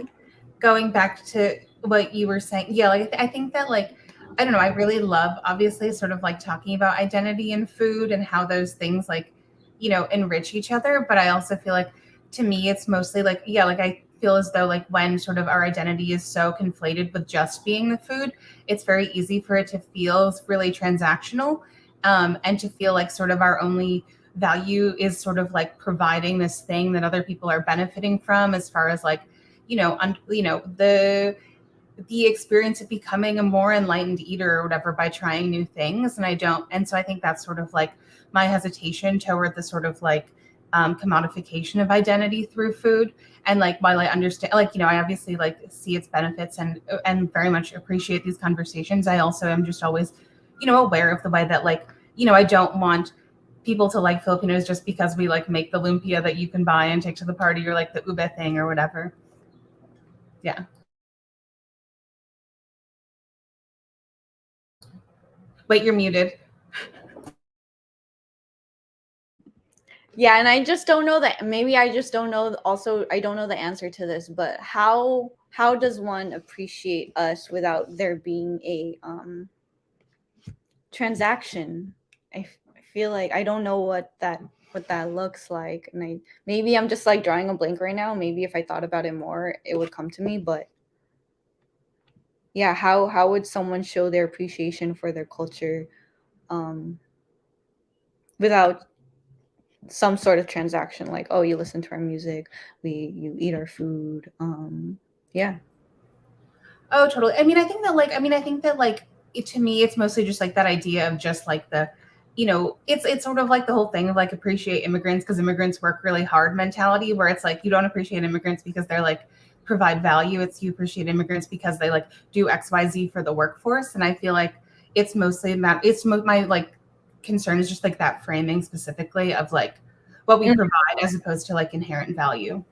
going back to what you were saying, yeah, like I think that like, I don't know, I really love obviously sort of like talking about identity and food and how those things like, enrich each other. But I also feel like to me, it's mostly like, yeah, like I feel as though like when sort of our identity is so conflated with just being the food, it's very easy for it to feel really transactional. and to feel like sort of our only value is sort of like providing this thing that other people are benefiting from, as far as like, the experience of becoming a more enlightened eater or whatever by trying new things. And so I think that's sort of like my hesitation toward the sort of like commodification of identity through food. And like, while I understand, like, I obviously like see its benefits and very much appreciate these conversations, I also am just always, aware of the way that like, I don't want people to like Filipinos just because we like make the lumpia that you can buy and take to the party, or like the ube thing or whatever. Yeah. Wait, you're muted. Yeah, and I just don't know that. Maybe I just don't know. Also, I don't know the answer to this. But how does one appreciate us without there being a transaction? I feel like I don't know what that looks like, and maybe I'm just like drawing a blank right now. Maybe if I thought about it more, it would come to me. But yeah, how would someone show their appreciation for their culture without some sort of transaction? Like, oh, you listen to our music, you eat our food. Yeah. Oh, totally. I think that to me, it's mostly just like that idea of just like the, it's sort of like the whole thing of like appreciate immigrants because immigrants work really hard mentality, where it's like you don't appreciate immigrants because they're like provide value. It's you appreciate immigrants because they like do XYZ for the workforce. And I feel like it's mostly my like concern is just like that framing specifically of like what we provide as opposed to like inherent value.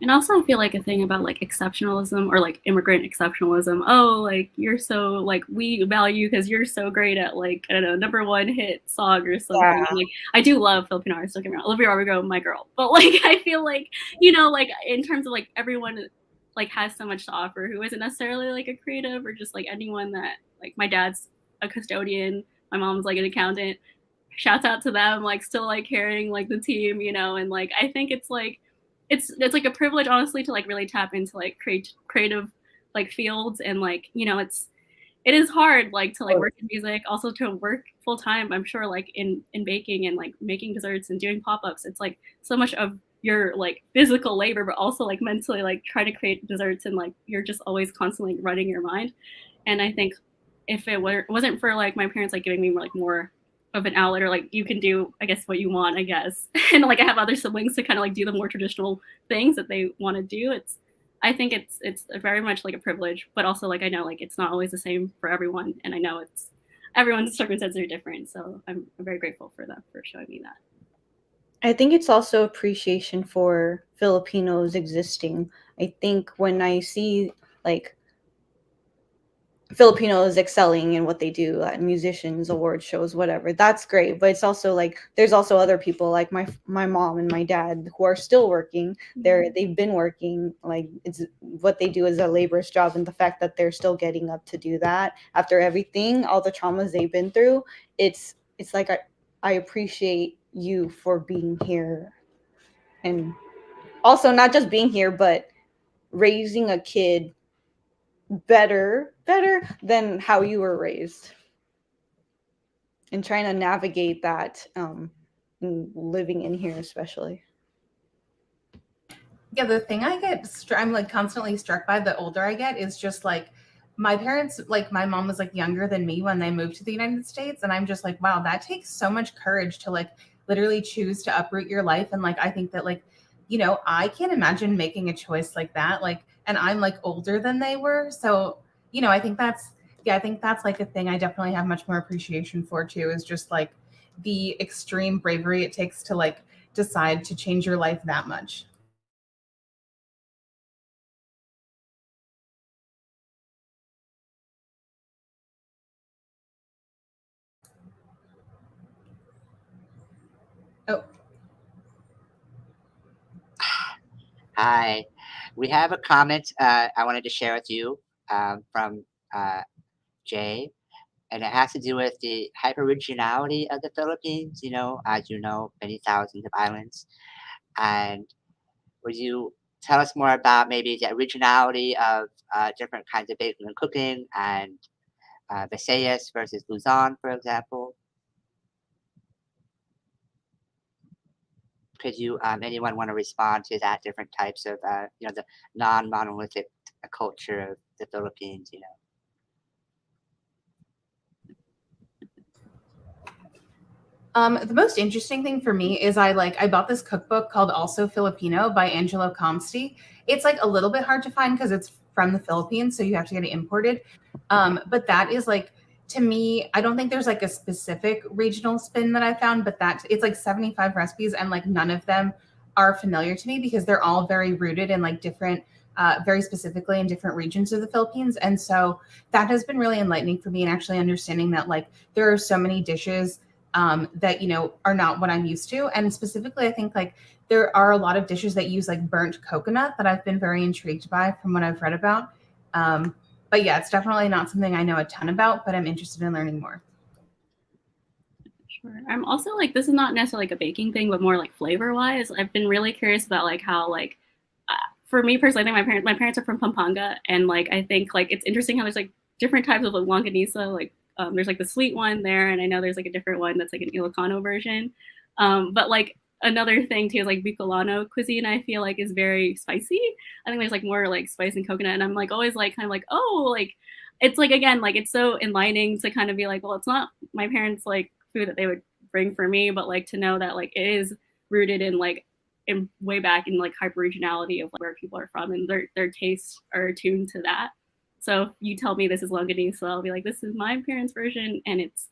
And also I feel like a thing about like exceptionalism or like immigrant exceptionalism. Oh, like you're so like we value because you're so great at like, I don't know, #1 hit song or something. Yeah. Like I do love Filipino artists, don't get me wrong. Olivia Rodrigo, my girl. But like I feel like, like in terms of like everyone like has so much to offer who isn't necessarily like a creative or just like anyone that like my dad's a custodian, my mom's like an accountant. Shouts out to them, like still like carrying like the team, and like I think it's like it's like a privilege honestly to like really tap into like creative like fields, and like it is hard like to like work in music, also to work full time. I'm sure like in baking and like making desserts and doing pop-ups, it's like so much of your like physical labor, but also like mentally like trying to create desserts, and like you're just always constantly running your mind. And I think if it wasn't for like my parents like giving me more of an outlet, or like you can do I guess what you want, I guess, and like I have other siblings to kind of like do the more traditional things that they want to do, I think it's very much like a privilege, but also like I know like it's not always the same for everyone, and I know it's everyone's circumstances are different, so I'm very grateful for that, for showing me that. I think it's also appreciation for Filipinos existing. I think when I see like Filipinos excelling in what they do, like musicians, award shows, whatever, that's great. But it's also like there's also other people like my mom and my dad who are still working. They've been working, like it's what they do is a laborious job, and the fact that they're still getting up to do that after everything, all the traumas they've been through, it's like I appreciate you for being here, and also not just being here, but raising a kid better than how you were raised, and trying to navigate that living in here especially. Yeah, the thing I'm like constantly struck by the older I get is just like my parents, like my mom was like younger than me when they moved to the United States, and I'm just like, wow, that takes so much courage to like literally choose to uproot your life. And like I think that like I can't imagine making a choice like that, like, and I'm like older than they were, so I think that's like a thing I definitely have much more appreciation for too, is just like the extreme bravery it takes to like decide to change your life that much. Oh, Hi. We have a comment I wanted to share with you from Jay, and it has to do with the hyper-regionality of the Philippines. As you know, many thousands of islands. And would you tell us more about maybe the originality of different kinds of baking and cooking, and Visayas versus Luzon, for example. Could you, anyone want to respond to that? Different types of, the non-monolithic culture of the Philippines, The most interesting thing for me is I bought this cookbook called Also Filipino by Angelo Comsty. It's like a little bit hard to find because it's from the Philippines, so you have to get it imported. But that is like, to me, I don't think there's like a specific regional spin that I found, but that it's like 75 recipes and like none of them are familiar to me because they're all very rooted in like different, very specifically in different regions of the Philippines. And so that has been really enlightening for me, and actually understanding that like there are so many dishes that, are not what I'm used to. And specifically, I think like there are a lot of dishes that use like burnt coconut that I've been very intrigued by from what I've read about. But yeah, it's definitely not something I know a ton about, but I'm interested in learning more. Sure. I'm also like, this is not necessarily like a baking thing, but more like flavor wise. I've been really curious about like how like, for me personally, I think my parents are from Pampanga, and like I think like it's interesting how there's like different types of like longanisa, like there's like the sweet one there, and I know there's like a different one that's like an Ilocano version. But like another thing too is like Bicolano cuisine, I feel like is very spicy. I think there's like more like spice and coconut, and I'm like always like kind of like, oh, like it's like, again, like it's so enlightening to kind of be like, well, it's not my parents like food that they would bring for me, but like to know that like it is rooted in like in way back in like hyper regionality of like, where people are from, and their tastes are attuned to that. So if you tell me this is longanisa, I'll be like, this is my parents' version, and it's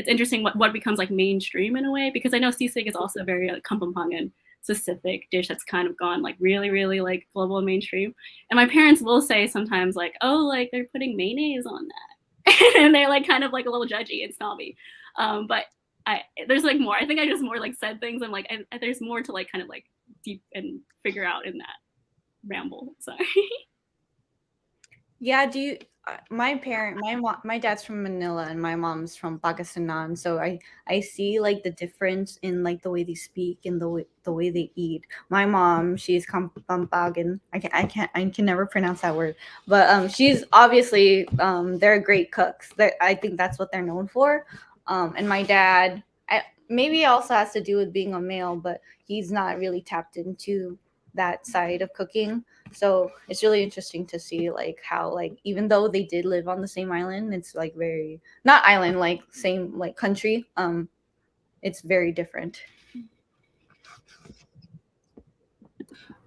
interesting what becomes like mainstream in a way, because I know sisig is also very Kapampangan specific dish that's kind of gone like really, really like global and mainstream. And my parents will say sometimes like, oh, like they're putting mayonnaise on that, and they're like kind of like a little judgy and snobby. But there's like more. I think I just more like said things, and like there's more to like kind of like deep and figure out in that ramble. Sorry. Yeah, my dad's from Manila and my mom's from Pangasinan, so I see like the difference in like the way they speak and the way they eat. My mom, she's Pampagan. I can never pronounce that word, but she's obviously they're great cooks. I think that's what they're known for. And my dad, maybe it also has to do with being a male, but he's not really tapped into that side of cooking. So it's really interesting to see like how like even though they did live on the same island, it's like very not island, like same like country. It's very different.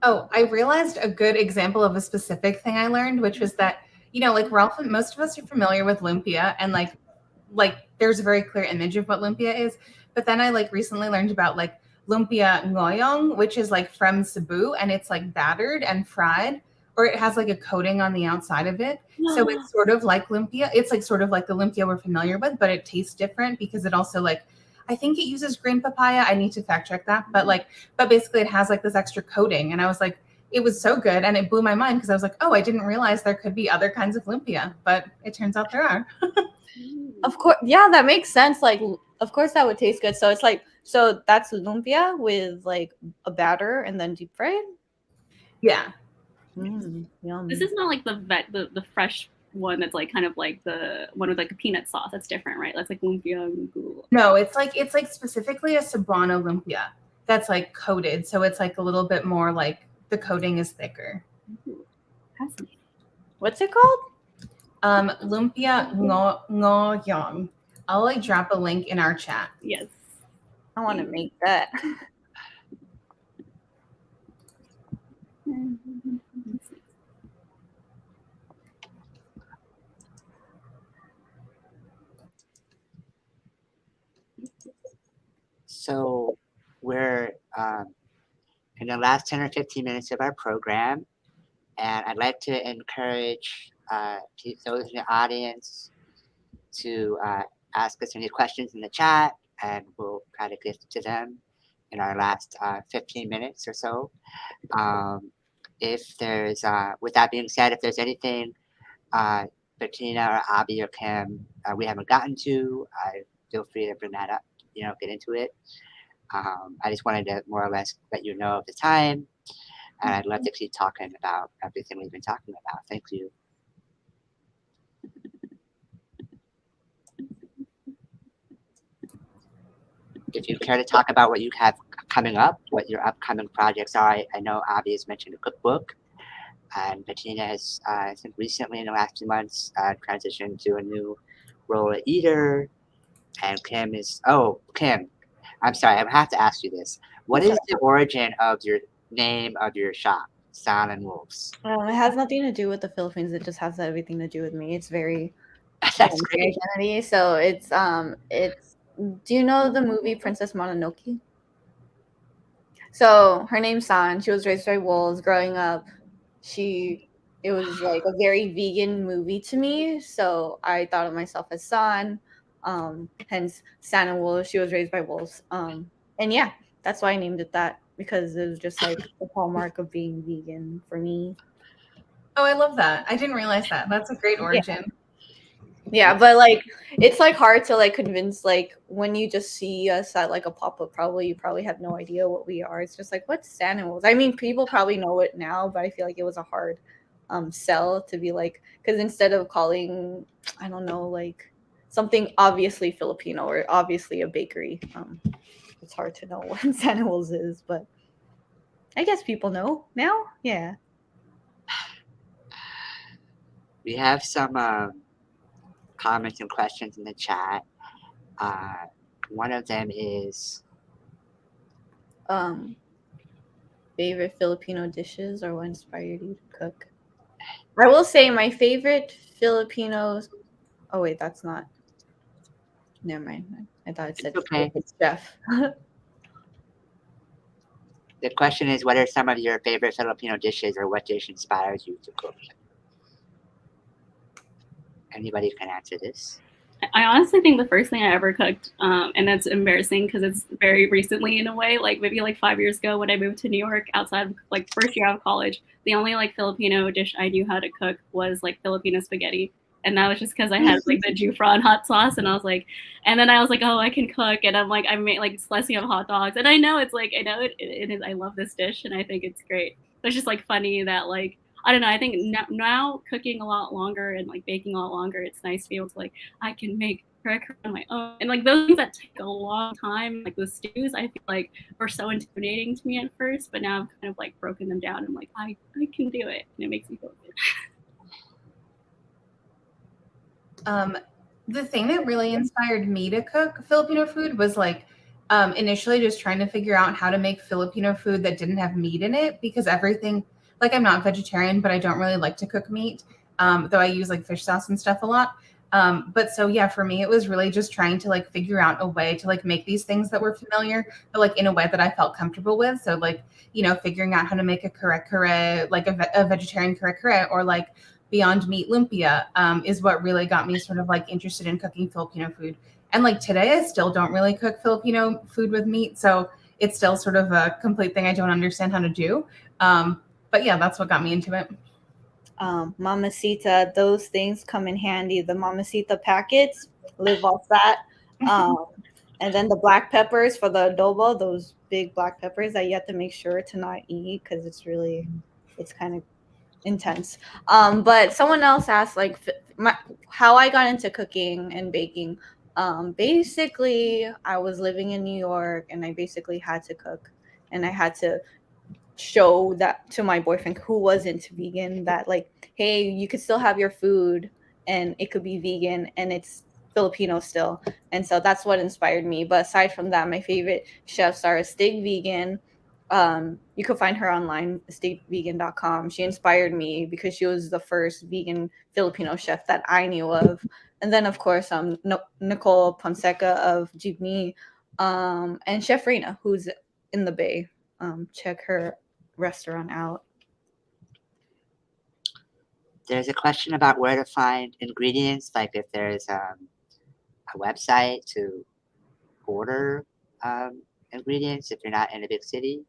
Oh, I realized a good example of a specific thing I learned, which was that, like most of us are familiar with lumpia, and like there's a very clear image of what lumpia is. But then I like recently learned about like lumpia ngoyong, which is like from Cebu, and it's like battered and fried, or it has like a coating on the outside of it. So it's sort of like lumpia. It's like sort of like the lumpia we're familiar with, but it tastes different because it also like, I think it uses green papaya. I need to fact check that. But basically it has like this extra coating. And I was like, it was so good. And it blew my mind because I was like, oh, I didn't realize there could be other kinds of lumpia, but it turns out there are. Of course, yeah, that makes sense. Like, of course, that would taste good. So it's like, so that's lumpia with like a batter and then deep fried. Yeah. Yum. This is not like the fresh one that's like kind of like the one with like a peanut sauce. That's different, right? That's like lumpia. No, it's like specifically a Cebuano lumpia that's like coated. So it's like a little bit more like the coating is thicker. Fascinating. What's it called? Lumpia ngoyong. I'll like drop a link in our chat. Yes. I want to make that. So we're in the last 10 or 15 minutes of our program, and I'd like to encourage those in the audience to ask us any questions in the chat, and we'll try to get to them in our last 15 minutes or so. If there's, with that being said, if there's anything Bettina or Abby or Kim we haven't gotten to, feel free to bring that up, get into it. I just wanted to more or less let you know of the time, and I'd love to keep talking about everything we've been talking about. Thank you. if you care to talk about what you have coming up, what your upcoming projects are. I know Abby has mentioned a cookbook, and Bettina has, I think, recently in the last 2 months, transitioned to a new role at Eater. And Kim is, oh, Kim, I'm sorry, I have to ask you this. What is the origin of your name of your shop, San and Wolves? It has nothing to do with the Philippines. It just has everything to do with me. It's very That's my great. identity. So it's. Do you know the movie Princess Mononoke? So her name's San. She was raised by wolves. Growing up, it was like a very vegan movie to me. So I thought of myself as San. Hence San and Wolves. She was raised by wolves. And yeah, that's why I named it that, because it was just like the hallmark of being vegan for me. Oh, I love that. I didn't realize that. That's a great origin. Yeah, but like it's like hard to like convince, like when you just see us at like a pop-up, you probably have no idea what we are. It's just like, what's animals? I mean, people probably know it now, but I feel like it was a hard sell to be like, because instead of calling, I don't know, like something obviously Filipino or obviously a bakery, it's hard to know what animals is, but I guess people know now. Yeah. We have some comments and questions in the chat. One of them is favorite Filipino dishes or what inspired you to cook. I will say my favorite Filipinos. Oh wait, that's not. Never mind. I thought it said okay. chef. The question is, what are some of your favorite Filipino dishes, or what dish inspires you to cook? Anybody can answer this. I honestly think the first thing I ever cooked, and that's embarrassing because it's very recently in a way, like maybe like 5 years ago when I moved to New York outside of like first year out of college, the only like Filipino dish I knew how to cook was like Filipino spaghetti. And that was just because I had like the Jufran hot sauce, and I was like, oh, I can cook, and I'm like, I made like slicing of hot dogs, and I know it's like, I know it is, I love this dish, and I think it's great. But it's just like funny that like, I don't know, I think now cooking a lot longer and like baking a lot longer, it's nice to be able to like, I can make cracker on my own, and like those things that take a long time, like the stews, I feel like were so intimidating to me at first, but now I've kind of like broken them down. I'm like, I can do it, and it makes me feel good. The thing that really inspired me to cook Filipino food was like initially just trying to figure out how to make Filipino food that didn't have meat in it, because everything, like I'm not vegetarian, but I don't really like to cook meat, though I use like fish sauce and stuff a lot. But so yeah, for me, it was really just trying to like figure out a way to like make these things that were familiar, but like in a way that I felt comfortable with. So like, figuring out how to make a kare, like a vegetarian kare, or like Beyond Meat lumpia is what really got me sort of like interested in cooking Filipino food. And like today, I still don't really cook Filipino food with meat. So it's still sort of a complete thing I don't understand how to do. But yeah, that's what got me into it. Mamacita, those things come in handy. The Mamacita packets live off that. And then the black peppers for the adobo, those big black peppers that you have to make sure to not eat because it's kind of intense. But someone else asked like how I got into cooking and baking. Basically, I was living in New York and I basically had to cook, and I had to show that to my boyfriend who was into vegan that like, hey, you could still have your food and it could be vegan and it's Filipino still. And so that's what inspired me. But aside from that, my favorite chefs are Steak Vegan. You can find her online, steakvegan.com. She inspired me because she was the first vegan Filipino chef that I knew of. And then of course Nicole Ponseca of Jeepney, and Chef Reina, who's in the Bay. Check her restaurant out. There's a question about where to find ingredients, like if there's a website to order ingredients if you're not in a big city.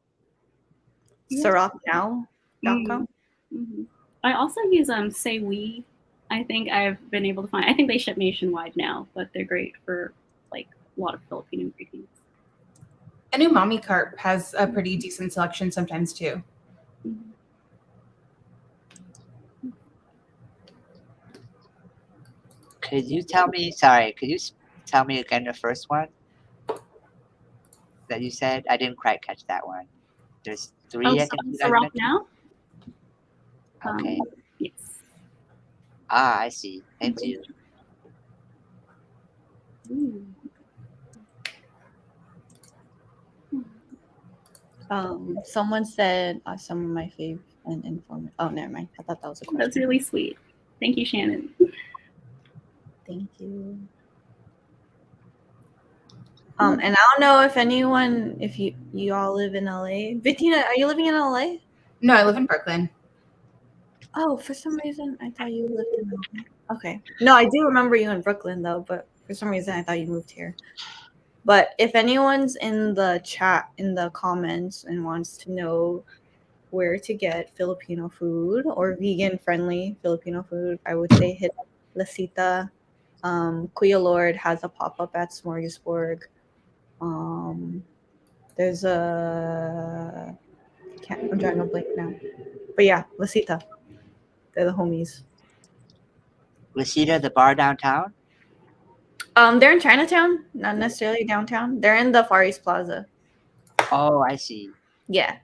Sarapnow.com. Mm-hmm. I also use Say We. I think I've been able to find. I think they ship nationwide now, but they're great for like a lot of Filipino ingredients. And Umami Carp has a pretty decent selection sometimes too. Mm-hmm. Could you tell me again the first one? that you said? I didn't quite catch that one. There's three, Oh, I so think you it's guys rock mentioned. now. Okay. Yes. I see. Thank you. Ooh. Someone said some of my favorite and informative. Oh, never mind. I thought that was a question. That's really sweet. Thank you, Shannon. Thank you. And I don't know if anyone, if you all live in LA. Bettina, are you living in LA? No, I live in Brooklyn. Oh, for some reason I thought you lived in LA. Okay. No, I do remember you in Brooklyn though, but for some reason I thought you moved here. But if anyone's in the chat, in the comments, and wants to know where to get Filipino food or vegan-friendly Filipino food, I would say hit up La Cita. Kuya Lord has a pop-up at Smorgasburg. There's a... I'm drawing a blank now. But yeah, La Cita. They're the homies. Lucida, the bar downtown? They're in Chinatown, not necessarily downtown. They're in the Far East Plaza. Oh, I see. Yeah.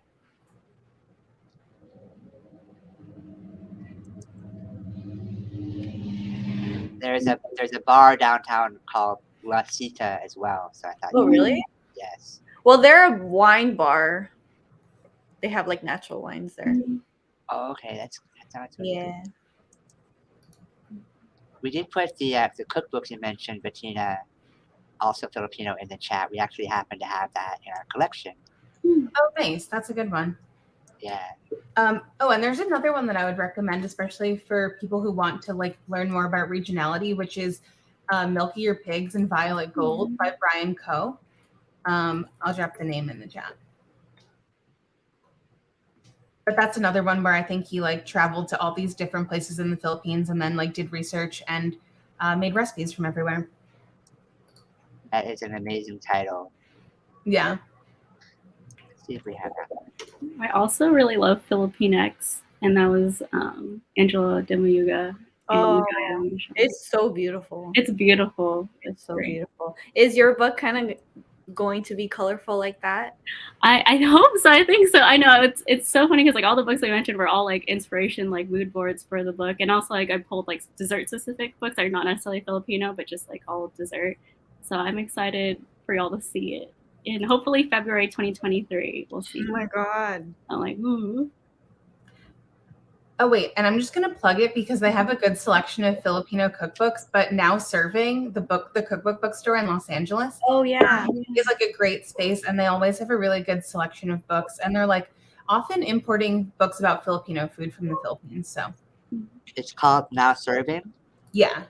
There's a bar downtown called La Cita as well. So I thought. Oh, really? Yes. Well, they're a wine bar. They have like natural wines there. Oh, okay. That sounds really Yeah. good. We did put the cookbooks you mentioned, Bettina, also Filipino, in the chat. We actually happen to have that in our collection. Oh, nice. That's a good one. Yeah. Oh, and there's another one that I would recommend, especially for people who want to like learn more about regionality, which is Milky Your Pigs and Violet Gold by Brian Coe. I'll drop the name in the chat. But that's another one where I think he like traveled to all these different places in the Philippines and then like did research and made recipes from everywhere. That is an amazing title. Yeah. Let's see if we have that one. I also really love Filipinx, and that was Angela Demayuga. Oh, it's so beautiful. It's beautiful. It's so beautiful. Is your book kind of going to be colorful like that? I hope so. I think so. I know it's so funny because like all the books I mentioned were all like inspiration, like mood boards for the book, and also like I pulled like dessert specific books that are not necessarily Filipino, but just like all dessert. So I'm excited for y'all to see it. And hopefully February 2023, we'll see. Oh my god! I'm like, ooh. Oh wait, and I'm just gonna plug it because they have a good selection of Filipino cookbooks. But Now Serving, the cookbook bookstore in Los Angeles. Oh yeah, is like a great space, and they always have a really good selection of books. And they're like often importing books about Filipino food from the Philippines. So it's called Now Serving. Yeah.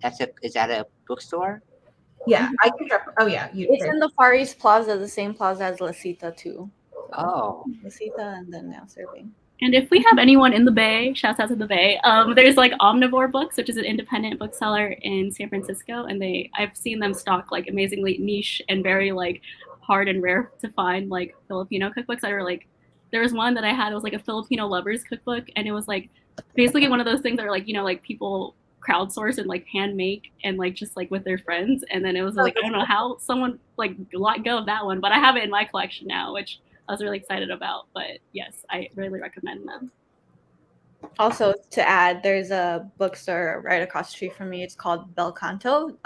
Is that a bookstore? Yeah, I can drop. Oh yeah, it's in the Far East Plaza, the same plaza as La Cita too. Oh, La Cita, and then Now Serving. And if we have anyone in the Bay, shouts out to the Bay. There's like Omnivore Books, which is an independent bookseller in San Francisco, and I've seen them stock like amazingly niche and very like hard and rare to find like Filipino cookbooks that are like. There was one that I had. It was like a Filipino lovers cookbook, and it was like basically one of those things that are like like people crowdsource and like hand make and like just like with their friends, and then it was like I don't know how someone like let go of that one, but I have it in my collection now, which I was really excited about. But yes, I really recommend them. Also, to add, there's a bookstore right across the street from me. It's called Bel Canto,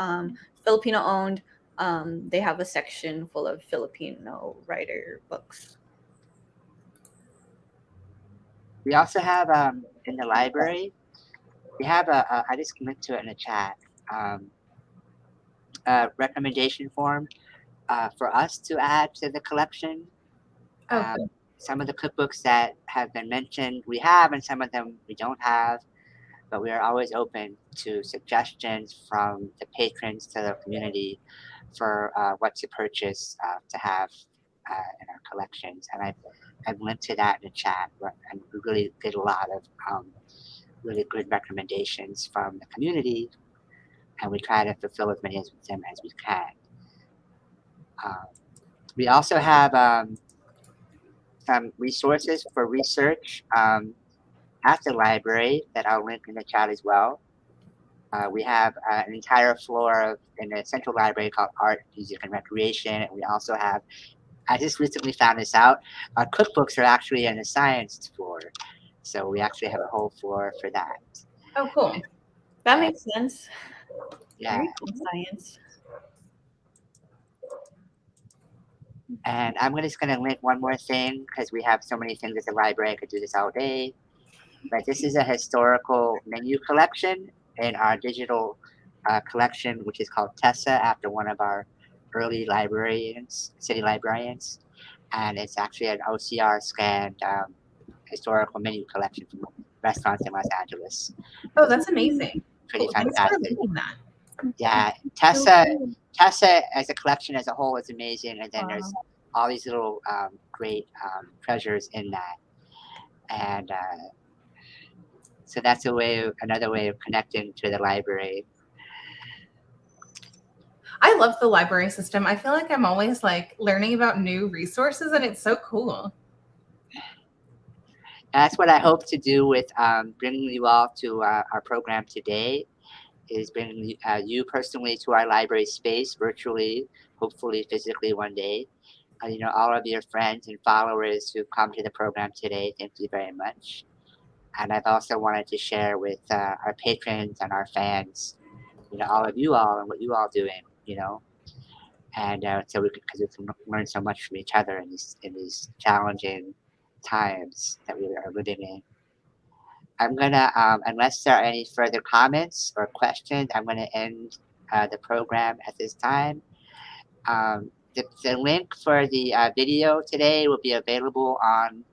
Filipino owned. They have a section full of Filipino writer books. we also have in the library. We have I just linked to it in the chat. A recommendation form for us to add to the collection. Some of the cookbooks that have been mentioned we have, and some of them we don't have, but we are always open to suggestions from the patrons to the community for what to purchase to have in our collections. And I've linked to that in the chat, and we really did a lot of really good recommendations from the community, and we try to fulfill as many of them as we can. We also have some resources for research at the library that I'll link in the chat as well. We have an entire floor in the central library called Art, Music, and Recreation, and we also have I just recently found this out. Our cookbooks are actually in the science floor. So we actually have a whole floor for that. Oh, cool. That makes sense. Yeah. Very cool science. And I'm just going to link one more thing because we have so many things at the library. I could do this all day. But this is a historical menu collection in our digital collection, which is called Tessa, after one of our early librarians, city librarians. And it's actually an OCR scanned historical menu collection from restaurants in Los Angeles. Oh, that's amazing. Pretty Cool. Thanks for fantastic. linking that. Yeah, So Tessa as a collection as a whole is amazing, and then Wow. there's all these little great treasures in that, and so that's another way of connecting to the library. I love the library system. I feel like I'm always like learning about new resources, and it's so cool. That's what I hope to do with bringing you all to our program today, is bringing you personally to our library space virtually, hopefully physically one day. All of your friends and followers who've come to the program today, thank you very much. And I've also wanted to share with our patrons and our fans, all of you all and what you all doing, and so because we can learn so much from each other in these challenging times that we are living in. I'm gonna, unless there are any further comments or questions, I'm gonna end the program at this time. The link for the video today will be available on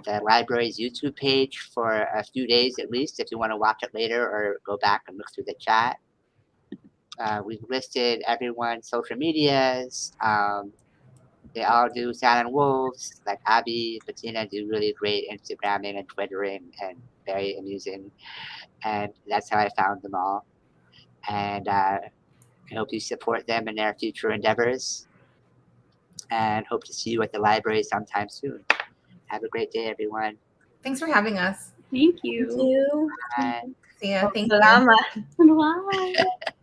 the library's YouTube page for a few days at least, if you want to watch it later or go back and look through the chat. We've listed everyone's social medias. They all do Sound and Wolves, like Abby, Bettina do really great Instagramming and Twittering and very amusing. And that's how I found them all. And I hope you support them in their future endeavors. And hope to see you at the library sometime soon. Have a great day, everyone. Thanks for having us. Thank thank you. you. Bye. See ya. Thank you. Salamat. Bye.